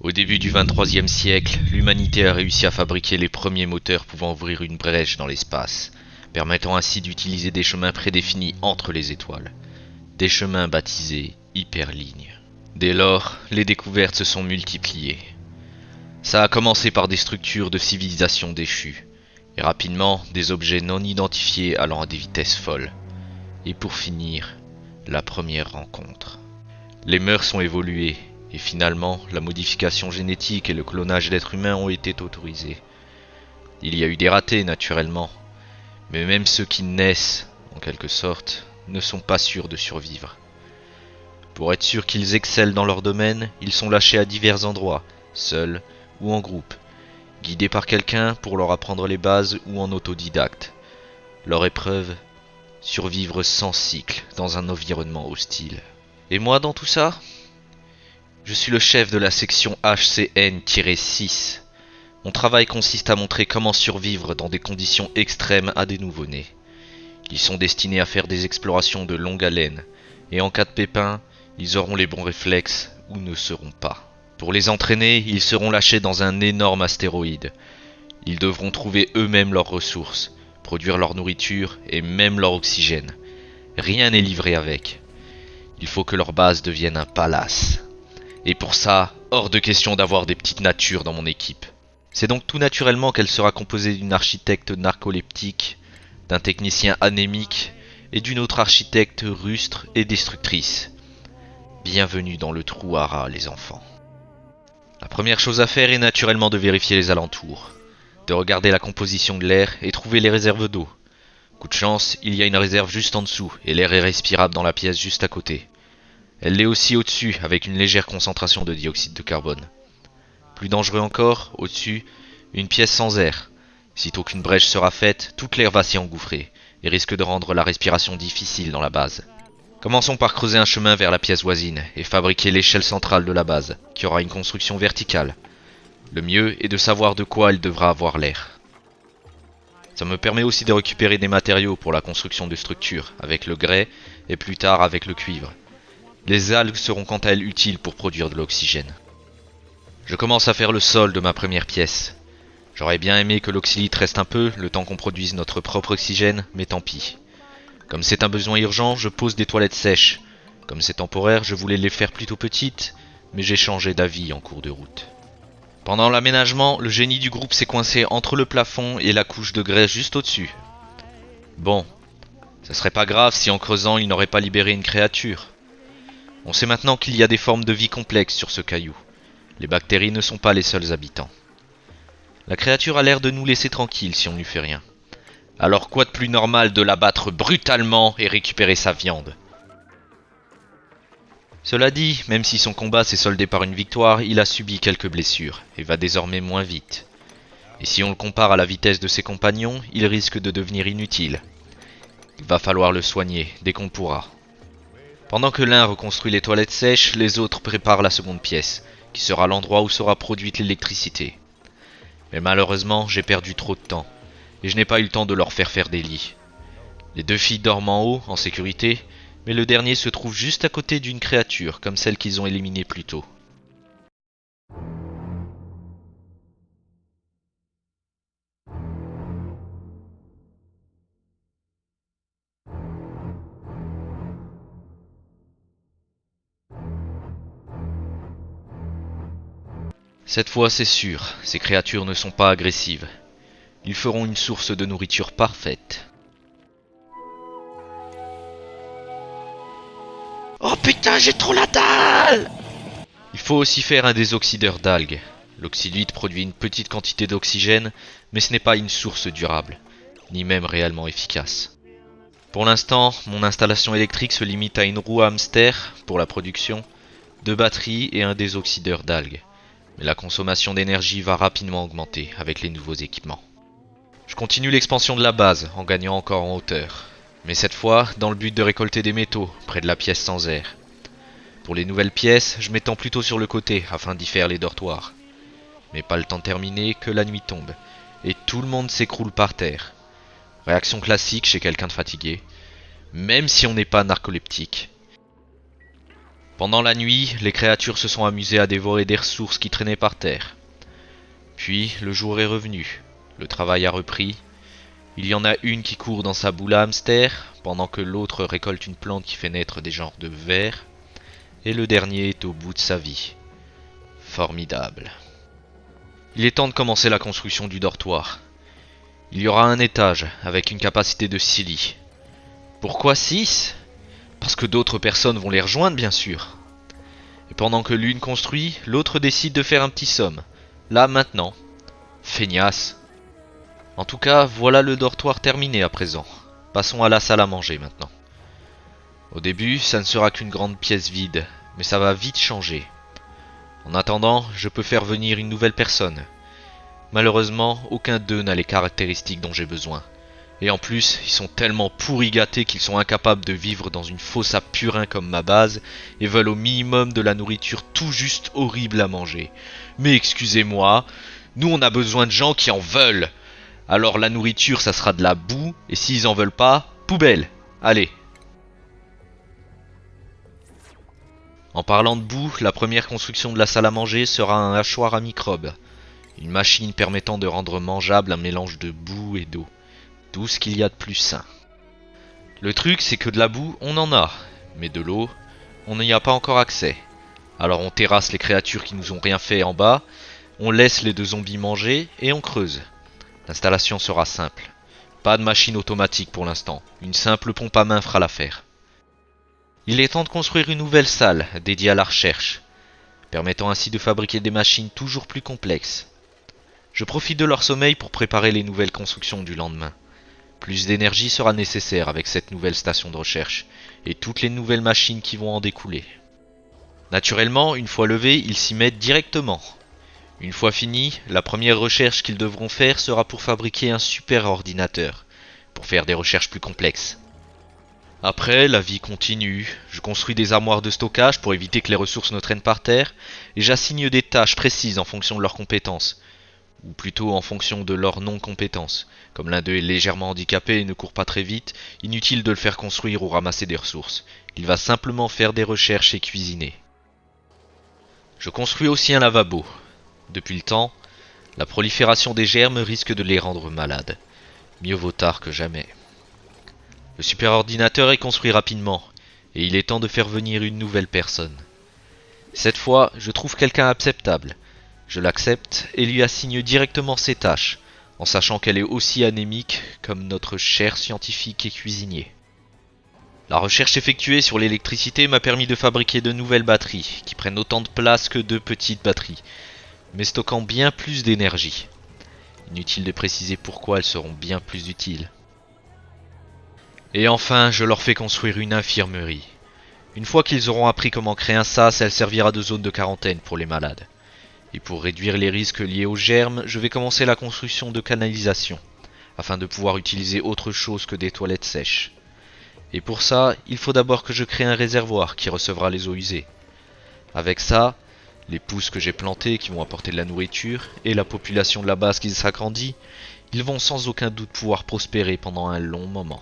Au début du XXIIIe siècle, l'humanité a réussi à fabriquer les premiers moteurs pouvant ouvrir une brèche dans l'espace, permettant ainsi d'utiliser des chemins prédéfinis entre les étoiles. Des chemins baptisés hyperlignes. Dès lors, les découvertes se sont multipliées. Ça a commencé par des structures de civilisation déchues, et rapidement des objets non identifiés allant à des vitesses folles. Et pour finir, la première rencontre. Les mœurs ont évolué, et finalement, la modification génétique et le clonage d'êtres humains ont été autorisés. Il y a eu des ratés, naturellement, mais même ceux qui naissent, en quelque sorte, ne sont pas sûrs de survivre. Pour être sûr qu'ils excellent dans leur domaine, ils sont lâchés à divers endroits, seuls ou en groupe, guidés par quelqu'un pour leur apprendre les bases ou en autodidacte. Leur épreuve, survivre sans cycle dans un environnement hostile. Et moi dans tout ça ? Je suis le chef de la section HCN-6. Mon travail consiste à montrer comment survivre dans des conditions extrêmes à des nouveau-nés. Ils sont destinés à faire des explorations de longue haleine, et en cas de pépin, ils auront les bons réflexes ou ne seront pas. Pour les entraîner, ils seront lâchés dans un énorme astéroïde. Ils devront trouver eux-mêmes leurs ressources, produire leur nourriture et même leur oxygène. Rien n'est livré avec. Il faut que leur base devienne un palace. Et pour ça, hors de question d'avoir des petites natures dans mon équipe. C'est donc tout naturellement qu'elle sera composée d'une architecte narcoleptique, d'un technicien anémique et d'une autre architecte rustre et destructrice. Bienvenue dans le trou à rats, les enfants. La première chose à faire est naturellement de vérifier les alentours, de regarder la composition de l'air et trouver les réserves d'eau. Coup de chance, il y a une réserve juste en dessous et l'air est respirable dans la pièce juste à côté. Elle l'est aussi au-dessus avec une légère concentration de dioxyde de carbone. Plus dangereux encore, au-dessus, une pièce sans air. Sitôt qu'une brèche sera faite, toute l'air va s'y engouffrer et risque de rendre la respiration difficile dans la base. Commençons par creuser un chemin vers la pièce voisine et fabriquer l'échelle centrale de la base, qui aura une construction verticale. Le mieux est de savoir de quoi elle devra avoir l'air. Ça me permet aussi de récupérer des matériaux pour la construction de structures, avec le grès et plus tard avec le cuivre. Les algues seront quant à elles utiles pour produire de l'oxygène. Je commence à faire le sol de ma première pièce. J'aurais bien aimé que l'oxylite reste un peu, le temps qu'on produise notre propre oxygène, mais tant pis. Comme c'est un besoin urgent, je pose des toilettes sèches. Comme c'est temporaire, je voulais les faire plutôt petites, mais j'ai changé d'avis en cours de route. Pendant l'aménagement, le génie du groupe s'est coincé entre le plafond et la couche de grès juste au-dessus. Bon, ce serait pas grave si en creusant il n'aurait pas libéré une créature. On sait maintenant qu'il y a des formes de vie complexes sur ce caillou. Les bactéries ne sont pas les seuls habitants. La créature a l'air de nous laisser tranquilles si on ne lui fait rien. Alors quoi de plus normal de l'abattre brutalement et récupérer sa viande ? Cela dit, même si son combat s'est soldé par une victoire, il a subi quelques blessures et va désormais moins vite. Et si on le compare à la vitesse de ses compagnons, il risque de devenir inutile. Il va falloir le soigner dès qu'on pourra. Pendant que l'un reconstruit les toilettes sèches, les autres préparent la seconde pièce, qui sera l'endroit où sera produite l'électricité. Mais malheureusement, j'ai perdu trop de temps, et je n'ai pas eu le temps de leur faire des lits. Les deux filles dorment en haut, en sécurité, mais le dernier se trouve juste à côté d'une créature, comme celle qu'ils ont éliminée plus tôt. Cette fois c'est sûr, ces créatures ne sont pas agressives. Ils feront une source de nourriture parfaite. Oh putain, j'ai trop la dalle! Il faut aussi faire un désoxydeur d'algues. L'oxylite produit une petite quantité d'oxygène, mais ce n'est pas une source durable, ni même réellement efficace. Pour l'instant, mon installation électrique se limite à une roue à hamster pour la production, 2 batteries et un désoxydeur d'algues. Mais la consommation d'énergie va rapidement augmenter avec les nouveaux équipements. Je continue l'expansion de la base en gagnant encore en hauteur. Mais cette fois, dans le but de récolter des métaux, près de la pièce sans air. Pour les nouvelles pièces, je m'étends plutôt sur le côté, afin d'y faire les dortoirs. Mais pas le temps terminé que la nuit tombe, et tout le monde s'écroule par terre. Réaction classique chez quelqu'un de fatigué, même si on n'est pas narcoleptique. Pendant la nuit, les créatures se sont amusées à dévorer des ressources qui traînaient par terre. Puis le jour est revenu, le travail a repris. Il y en a une qui court dans sa boule à hamster, pendant que l'autre récolte une plante qui fait naître des genres de vers. Et le dernier est au bout de sa vie. Formidable. Il est temps de commencer la construction du dortoir. Il y aura un étage, avec une capacité de 6 lits. Pourquoi 6 ? Parce que d'autres personnes vont les rejoindre, bien sûr. Et pendant que l'une construit, l'autre décide de faire un petit somme. Là, maintenant. Feignasse. En tout cas, voilà le dortoir terminé à présent. Passons à la salle à manger maintenant. Au début, ça ne sera qu'une grande pièce vide, mais ça va vite changer. En attendant, je peux faire venir une nouvelle personne. Malheureusement, aucun d'eux n'a les caractéristiques dont j'ai besoin. Et en plus, ils sont tellement pourri gâtés qu'ils sont incapables de vivre dans une fosse à purin comme ma base et veulent au minimum de la nourriture tout juste horrible à manger. Mais excusez-moi, nous on a besoin de gens qui en veulent. Alors la nourriture ça sera de la boue et s'ils en veulent pas, poubelle. Allez. En parlant de boue, la première construction de la salle à manger sera un hachoir à microbes. Une machine permettant de rendre mangeable un mélange de boue et d'eau. Tout ce qu'il y a de plus sain. Le truc c'est que de la boue on en a, mais de l'eau on n'y a pas encore accès. Alors on terrasse les créatures qui nous ont rien fait en bas, on laisse les deux zombies manger et on creuse. L'installation sera simple. Pas de machine automatique pour l'instant, une simple pompe à main fera l'affaire. Il est temps de construire une nouvelle salle dédiée à la recherche, permettant ainsi de fabriquer des machines toujours plus complexes. Je profite de leur sommeil pour préparer les nouvelles constructions du lendemain. Plus d'énergie sera nécessaire avec cette nouvelle station de recherche, et toutes les nouvelles machines qui vont en découler. Naturellement, une fois levés, ils s'y mettent directement. Une fois fini, la première recherche qu'ils devront faire sera pour fabriquer un super ordinateur, pour faire des recherches plus complexes. Après, la vie continue, je construis des armoires de stockage pour éviter que les ressources ne traînent par terre, et j'assigne des tâches précises en fonction de leurs compétences. Ou plutôt en fonction de leur non-compétence. Comme l'un d'eux est légèrement handicapé et ne court pas très vite, inutile de le faire construire ou ramasser des ressources. Il va simplement faire des recherches et cuisiner. Je construis aussi un lavabo. Depuis le temps, la prolifération des germes risque de les rendre malades. Mieux vaut tard que jamais. Le superordinateur est construit rapidement, et il est temps de faire venir une nouvelle personne. Cette fois, je trouve quelqu'un acceptable. Je l'accepte et lui assigne directement ses tâches, en sachant qu'elle est aussi anémique comme notre cher scientifique et cuisinier. La recherche effectuée sur l'électricité m'a permis de fabriquer de nouvelles batteries, qui prennent autant de place que deux petites batteries, mais stockant bien plus d'énergie. Inutile de préciser pourquoi elles seront bien plus utiles. Et enfin, je leur fais construire une infirmerie. Une fois qu'ils auront appris comment créer un sas, elle servira de zone de quarantaine pour les malades. Et pour réduire les risques liés aux germes, je vais commencer la construction de canalisations, afin de pouvoir utiliser autre chose que des toilettes sèches. Et pour ça, il faut d'abord que je crée un réservoir qui recevra les eaux usées. Avec ça, les pousses que j'ai plantées qui vont apporter de la nourriture, et la population de la base qui s'agrandit, ils vont sans aucun doute pouvoir prospérer pendant un long moment.